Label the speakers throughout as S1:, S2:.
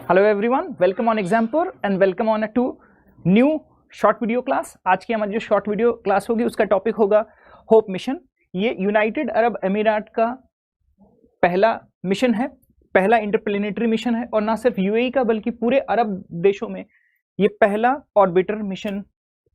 S1: Hello everyone, welcome on Exampur and welcome on to new short video class. आज की हमारी जो short video class होगी उसका टॉपिक होगा होप मिशन। ये यूनाइटेड अरब अमीरात का पहला मिशन है, पहला इंटरप्लेनेटरी मिशन है और ना सिर्फ यूएई का बल्कि पूरे अरब देशों में ये पहला ऑर्बिटर मिशन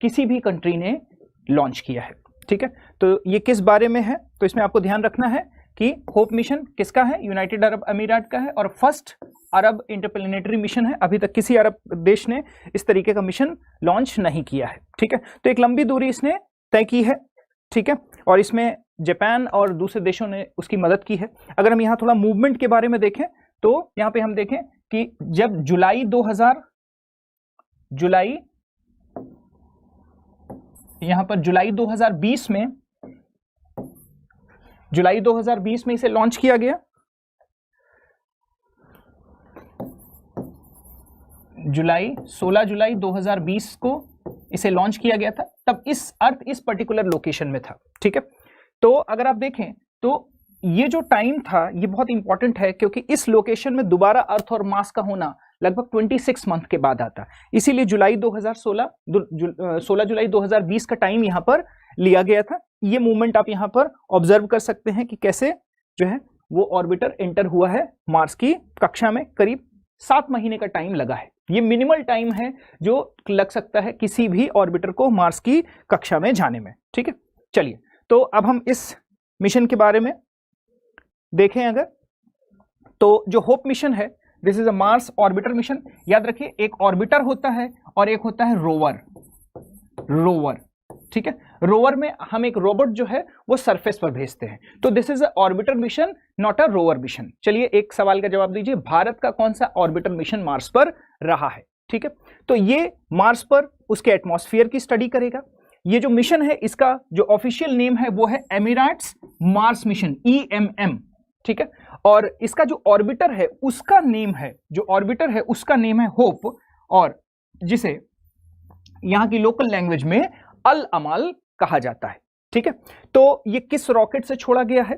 S1: किसी भी कंट्री ने लॉन्च किया है। ठीक है, तो ये किस बारे में है, तो इसमें आपको ध्यान रखना है कि होप मिशन किसका है, यूनाइटेड अरब अमीरात का है और फर्स्ट अरब इंटरप्लेनेटरी मिशन है। अभी तक किसी अरब देश ने इस तरीके का मिशन लॉन्च नहीं किया है। ठीक है, तो एक लंबी दूरी इसने तय की है। ठीक है, और इसमें जापान और दूसरे देशों ने उसकी मदद की है। अगर हम यहाँ थोड़ा मूवमेंट के बारे में देखें तो यहाँ पे हम देखें कि जब जुलाई 2020 में इसे लॉन्च किया गया। जुलाई 16 जुलाई 2020 को इसे लॉन्च किया गया था। तब इस पर्टिकुलर लोकेशन में था। ठीक है, तो अगर आप देखें तो ये जो टाइम था ये बहुत इंपॉर्टेंट है क्योंकि इस लोकेशन में दोबारा अर्थ और मार्स का होना लगभग 26 मंथ के बाद आता है। इसीलिए 16 जुलाई 2020 का टाइम यहाँ पर लिया गया था। ये मूवमेंट आप यहाँ पर ऑब्जर्व कर सकते हैं कि कैसे जो है वो ऑर्बिटर एंटर हुआ है मार्स की कक्षा में। करीब 7 महीने का टाइम लगा है। ये मिनिमल टाइम है जो लग सकता है किसी भी ऑर्बिटर को मार्स की कक्षा में जाने में। ठीक है, चलिए तो अब हम इस मिशन के बारे में देखें अगर, तो जो होप मिशन है this is a Mars orbiter mission. याद रखिए, एक ऑर्बिटर होता है और एक होता है रोवर। ठीक है, रोवर में हम एक रोबोट जो है वो सरफेस पर भेजते हैं। तो this is a orbiter mission, not a rover mission. चलिए एक सवाल का जवाब दीजिए, भारत का कौन सा ऑर्बिटर मिशन मार्स पर रहा है? ठीक है, तो ये मार्स पर उसके एटमॉस्फेयर की स्टडी करेगा। ये जो मिशन है इसका जो ऑफिशियल नेम है वो है एमिरेट्स मार्स मिशन, EMM। ठीक है, और इसका जो ऑर्बिटर है उसका नेम है होप, और जिसे यहां की लोकल लैंग्वेज में अल अमाल कहा जाता है। ठीक है, तो ये किस रॉकेट से छोड़ा गया है?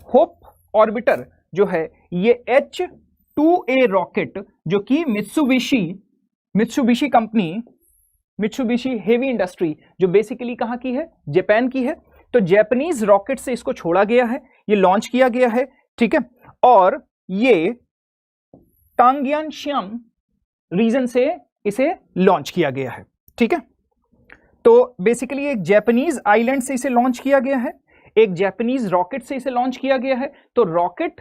S1: होप ऑर्बिटर जो है ये H2A रॉकेट जो कि Mitsubishi company, Mitsubishi heavy industry जो बेसिकली कहां की है, जापान की है। तो जापानीज रॉकेट से इसको छोड़ा गया है, ये लॉन्च किया गया है। ठीक है, और ये टांग्यांशियाम रीजन से इसे लॉन्च किया गया है। ठीक है, तो बेसिकली एक जापानीज आइलैंड से इसे लॉन्च किया गया है, एक जापानीज रॉकेट से इसे लॉन्च किया गया है। तो रॉकेट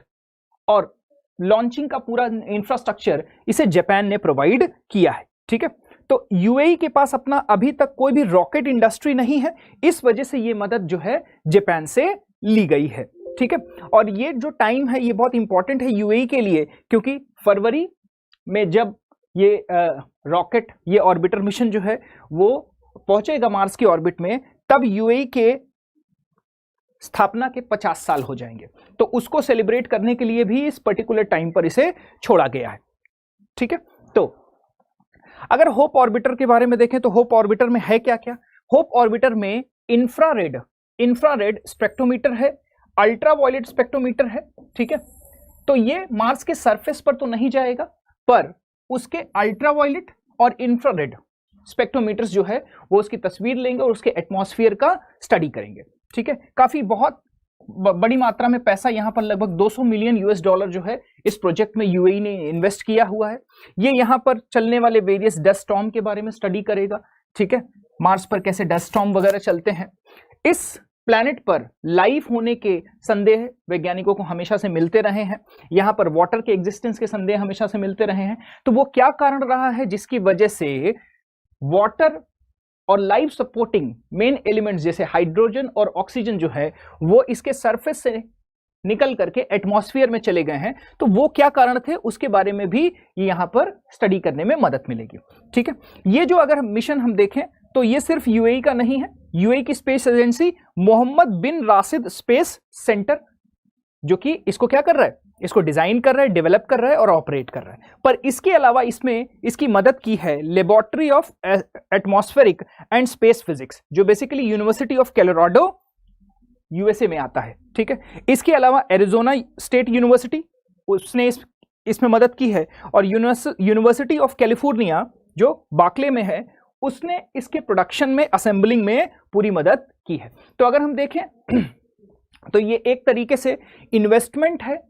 S1: और लॉन्चिंग का पूरा इंफ्रास्ट्रक्चर इसे जापान ने प्रोवाइड किया है। ठीक है, तो यूएई के पास अपना अभी तक कोई भी रॉकेट इंडस्ट्री नहीं है, इस वजह से ये मदद जो है जापान से ली गई है। ठीक है, और ये जो टाइम है ये बहुत इंपॉर्टेंट है यूएई के लिए क्योंकि फरवरी में जब ये रॉकेट, ये ऑर्बिटर मिशन जो है वो पहुंचेगा मार्स की ऑर्बिट में, तब यूएई के स्थापना के 50 साल हो जाएंगे। तो उसको सेलिब्रेट करने के लिए भी इस पर्टिकुलर टाइम पर इसे छोड़ा गया है। ठीक है, तो अगर होप ऑर्बिटर के बारे में देखें तो होप ऑर्बिटर में है क्या क्या? होप ऑर्बिटर में इंफ्रारेड स्पेक्ट्रोमीटर है, अल्ट्रावायलेट स्पेक्ट्रोमीटर है। ठीक है, तो ये मार्स के सरफेस पर तो नहीं जाएगा पर उसके अल्ट्रावायलेट और इंफ्रारेड स्पेक्ट्रोमीटर्स जो है वो उसकी तस्वीर लेंगे और उसके एटमॉस्फेयर का स्टडी करेंगे। ठीक है, काफी बहुत बड़ी मात्रा में पैसा यहाँ पर लगभग $200 मिलियन जो है इस प्रोजेक्ट में यूएई ने इन्वेस्ट किया हुआ है। ये यहाँ पर चलने वाले वेरियस डस्ट स्टॉर्म के बारे में स्टडी करेगा। ठीक है, मार्स पर कैसे डस्ट स्टॉर्म वगैरह चलते हैं। इस प्लैनेट पर लाइफ होने के संदेह वैज्ञानिकों को हमेशा से मिलते रहे हैं, यहाँ पर वाटर के एग्जिस्टेंस के संदेह हमेशा से मिलते रहे हैं। तो वो क्या कारण रहा है जिसकी वजह से वाटर और लाइफ सपोर्टिंग मेन एलिमेंट्स जैसे हाइड्रोजन और ऑक्सीजन जो है वो इसके सरफेस से निकल करके एटमॉस्फेयर में चले गए हैं। तो वो क्या कारण थे उसके बारे में भी यहां पर स्टडी करने में मदद मिलेगी। ठीक है, ये जो अगर मिशन हम देखें तो ये सिर्फ यूएई का नहीं है। यूएई की स्पेस एजेंसी मोहम्मद बिन राशिद स्पेस सेंटर जो कि इसको क्या कर रहा है, इसको डिजाइन कर रहा है, डेवलप कर रहा है और ऑपरेट कर रहा है। पर इसके अलावा इसमें इसकी मदद की है laboratory of atmospheric and space physics जो basically university of Colorado USA में आता है। ठीक है, इसके अलावा एरिजोना स्टेट यूनिवर्सिटी उसने इसमें मदद की है, और यूनिवर्सिटी ऑफ कैलिफोर्निया जो बार्कले में है उसने इसके प्रोडक्शन में, असेंबलिंग में पूरी मदद की है। तो अगर हम देखें तो ये एक तरीके से इन्वेस्टमेंट है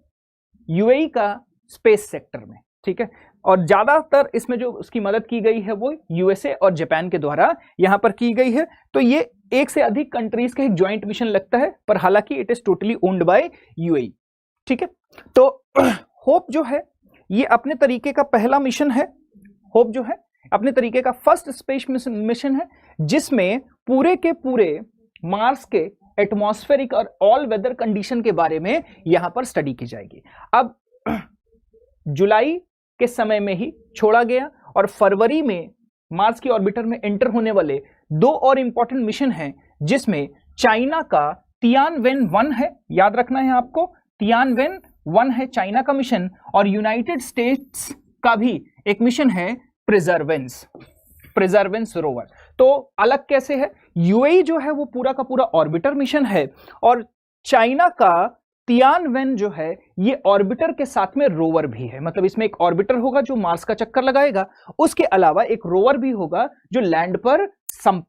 S1: यूएई का स्पेस सेक्टर में, ठीक है, और ज्यादातर इसमें जो उसकी मदद की गई है वो यूएसए और जापान के द्वारा यहां पर की गई है। तो ये एक से अधिक कंट्रीज का एक ज्वाइंट मिशन लगता है, पर हालांकि it is totally owned by UAE, ठीक है। तो होप जो है ये अपने तरीके का पहला मिशन है, होप जो है अपने तरीके का फर्स्ट स्पेस मिशन है, जिसमें पूरे के पूरे मार्स के एटमॉस्फेरिक और ऑल वेदर कंडीशन के बारे में यहां पर स्टडी की जाएगी। अब जुलाई के समय में ही छोड़ा गया और फरवरी में मार्स की ऑर्बिटर में एंटर होने वाले दो और इंपॉर्टेंट मिशन हैं, जिसमें चाइना का तियानवेन-1 है, याद रखना है आपको, तियानवेन-1 है चाइना का मिशन, और यूनाइटेड स्टेट्स का भी एक मिशन है प्रेजर्वेंस रोवर। तो अलग कैसे है, यूएई जो है वो पूरा का पूरा ऑर्बिटर मिशन है, और चाइना का तियानवेन जो है ये ऑर्बिटर के साथ में रोवर भी है। मतलब इसमें एक ऑर्बिटर होगा जो मार्स का चक्कर लगाएगा, उसके अलावा एक रोवर भी होगा जो लैंड पर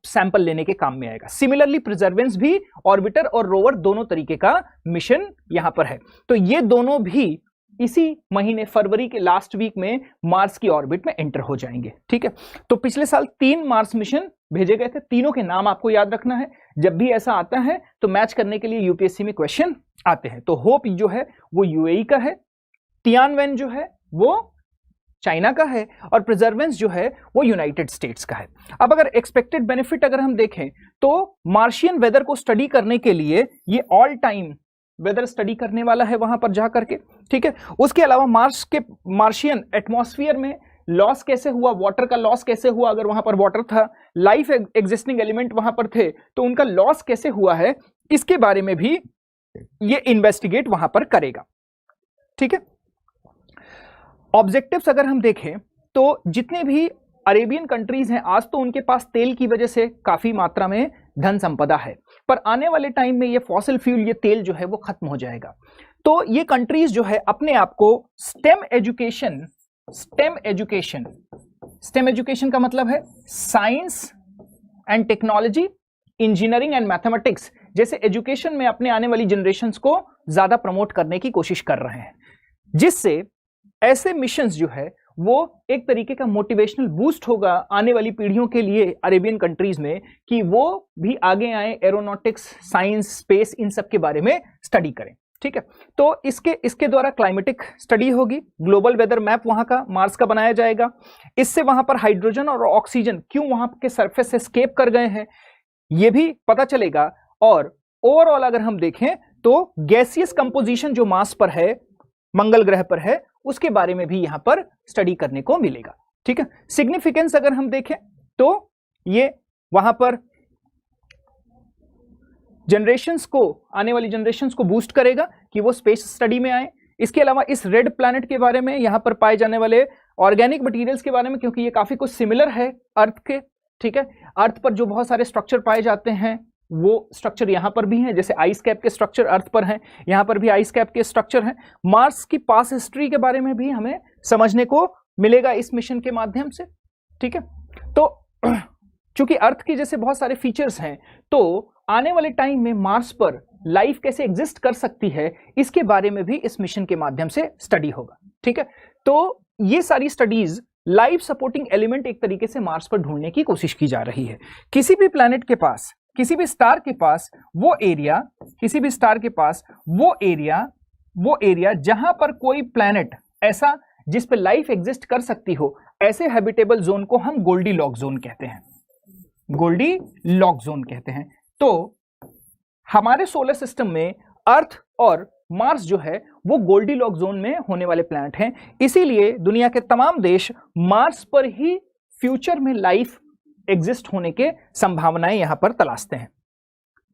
S1: सैंपल लेने के काम में आएगा। सिमिलरली प्रिजर्वेंस भी ऑर्बिटर और रोवर दोनों तरीके का मिशन यहां पर है। तो ये दोनों भी इसी महीने फरवरी के लास्ट वीक में मार्स की ऑर्बिट में एंटर हो जाएंगे, ठीक है। तो पिछले साल 3 मार्स मिशन भेजे गए थे, तीनों के नाम आपको याद रखना है, जब भी ऐसा आता है तो मैच करने के लिए यूपीएससी में क्वेश्चन आते हैं। तो होप जो है वो यूएई का है, तियानवेन जो है वो चाइना का है, और प्रिजर्वेंस जो है वो यूनाइटेड स्टेट्स का है। अब अगर एक्सपेक्टेड बेनिफिट अगर हम देखें तो मार्शियन वेदर को स्टडी करने के लिए ये ऑल टाइम वेदर स्टडी करने वाला है वहां पर जा करके, ठीक है। उसके अलावा मार्स के मार्शियन एटमॉस्फेयर में लॉस कैसे हुआ, वाटर का लॉस कैसे हुआ, अगर वहां पर वाटर था, लाइफ एग्जिस्टिंग एलिमेंट वहां पर थे तो उनका लॉस कैसे हुआ है, इसके बारे में भी ये इन्वेस्टिगेट वहां पर करेगा, ठीक है। ऑब्जेक्टिव्स अगर हम देखें तो जितने भी अरेबियन कंट्रीज हैं आज तो उनके पास तेल की वजह से काफी मात्रा में धन संपदा है, पर आने वाले टाइम में ये फॉसिल फ्यूल, ये तेल जो है वो खत्म हो जाएगा। तो ये कंट्रीज जो है अपने आप को स्टेम एजुकेशन का मतलब है science and technology, engineering and mathematics जैसे एजुकेशन में अपने आने वाली जनरेशंस को ज्यादा प्रमोट करने की कोशिश कर रहे हैं, जिससे ऐसे मिशंस जो है वो एक तरीके का मोटिवेशनल बूस्ट होगा आने वाली पीढ़ियों के लिए अरेबियन कंट्रीज में, कि वो भी आगे आए, एरोनॉटिक्स, साइंस, स्पेस, इन सब के बारे में स्टडी करें, ठीक है। तो इसके द्वारा क्लाइमेटिक स्टडी होगी, ग्लोबल वेदर मैप वहां का मार्स का बनाया जाएगा, इससे वहां पर हाइड्रोजन और ऑक्सीजन क्यों वहां के सरफेस से एस्केप कर गए हैं ये भी पता चलेगा, और ओवरऑल अगर हम देखें तो गैसियस कंपोजिशन जो मार्स पर है, मंगल ग्रह पर है, उसके बारे में भी यहां पर स्टडी करने को मिलेगा, ठीक है। सिग्निफिकेंस अगर हम देखें तो ये वहां पर जनरेशंस को, आने वाली जनरेशंस को बूस्ट करेगा कि वो स्पेस स्टडी में आए। इसके अलावा इस रेड प्लैनेट के बारे में, यहां पर पाए जाने वाले ऑर्गेनिक मटेरियल्स के बारे में, क्योंकि ये काफी कुछ सिमिलर है अर्थ के, ठीक है। अर्थ पर जो बहुत सारे स्ट्रक्चर पाए जाते हैं वो स्ट्रक्चर यहां पर भी हैं, जैसे आइस कैप के स्ट्रक्चर अर्थ पर हैं, यहां पर भी आइस कैप के स्ट्रक्चर हैं। मार्स की पास हिस्ट्री के बारे में भी हमें समझने को मिलेगा इस मिशन के माध्यम से, ठीक है। तो चूंकि अर्थ की जैसे बहुत सारे फीचर्स हैं, तो आने वाले टाइम में मार्स पर लाइफ कैसे एग्जिस्ट कर सकती है, इसके बारे में भी इस मिशन के माध्यम से स्टडी होगा, ठीक है। तो ये सारी स्टडीज लाइफ सपोर्टिंग एलिमेंट एक तरीके से मार्स पर ढूंढने की कोशिश की जा रही है। किसी भी प्लैनेट के पास, किसी भी स्टार के पास वो एरिया, किसी भी स्टार के पास वो एरिया जहां पर कोई प्लैनेट ऐसा जिस पे लाइफ एग्जिस्ट कर सकती हो, ऐसे हैबिटेबल जोन को हम गोल्डीलॉक जोन कहते हैं, गोल्डीलॉक जोन कहते हैं। तो हमारे सोलर सिस्टम में अर्थ और मार्स जो है वो गोल्डीलॉक जोन में होने वाले प्लैनेट हैं, इसीलिए दुनिया के तमाम देश मार्स पर ही फ्यूचर में लाइफ एग्जिस्ट होने के संभावनाएं यहां पर तलाशते हैं,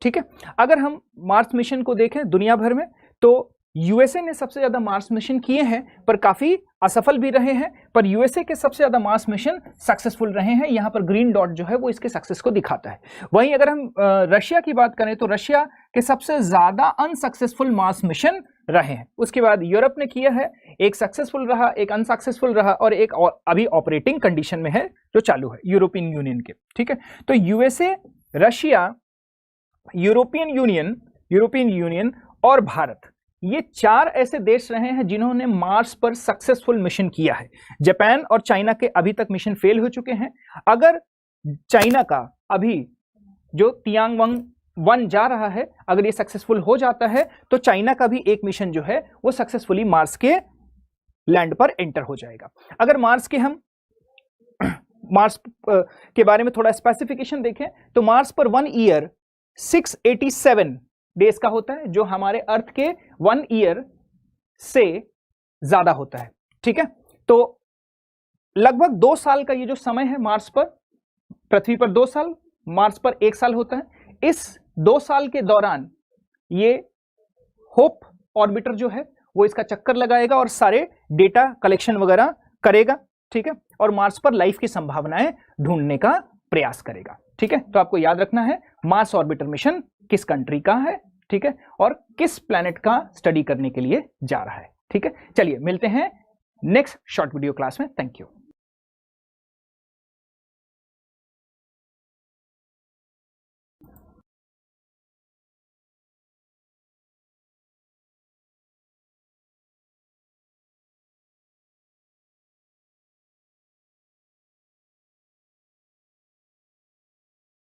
S1: ठीक है। अगर हम मार्स मिशन को देखें दुनिया भर में, तो यूएसए ने सबसे ज्यादा मार्स मिशन किए हैं, पर काफी असफल भी रहे हैं, पर यूएसए के सबसे ज्यादा मार्स मिशन सक्सेसफुल रहे हैं। यहां पर ग्रीन डॉट जो है वो इसके सक्सेस को दिखाता है। वहीं अगर हम रशिया की बात करें तो रशिया के सबसे ज्यादा अनसक्सेसफुल मार्स मिशन रहे हैं। उसके बाद यूरोप ने किया है, एक सक्सेसफुल रहा, एक अनसक्सेसफुल रहा और एक अभी ऑपरेटिंग कंडीशन में है जो चालू है यूरोपियन यूनियन के। ठीक है, तो यूएसए, रशिया, यूरोपियन यूनियन और भारत, ये 4 ऐसे देश रहे हैं जिन्होंने मार्स पर सक्सेसफुल मिशन किया है। जापान और चाइना के अभी तक मिशन फेल हो चुके हैं। अगर चाइना का अभी जो तियांगवांग 1 जा रहा है, अगर ये सक्सेसफुल हो जाता है तो चाइना का भी एक मिशन जो है वो सक्सेसफुली मार्स के लैंड पर एंटर हो जाएगा। अगर मार्स के बारे में थोड़ा स्पेसिफिकेशन देखें तो मार्स पर 1 ईयर 687 डेज का होता है, जो हमारे अर्थ के 1 ईयर से ज्यादा होता है। ठीक है, तो लगभग 2 साल का ये जो समय है मार्स पर, पृथ्वी पर 2 साल, मार्स पर 1 साल होता है। इस 2 साल के दौरान ये होप ऑर्बिटर जो है वो इसका चक्कर लगाएगा और सारे डेटा कलेक्शन वगैरह करेगा। ठीक है, और मार्स पर लाइफ की संभावनाएं ढूंढने का प्रयास करेगा। ठीक है, तो आपको याद रखना है मार्स ऑर्बिटर मिशन किस कंट्री का है, ठीक है, और किस प्लैनेट का स्टडी करने के लिए जा रहा है। ठीक है, चलिए मिलते हैं नेक्स्ट शॉर्ट वीडियो क्लास में। Thank you.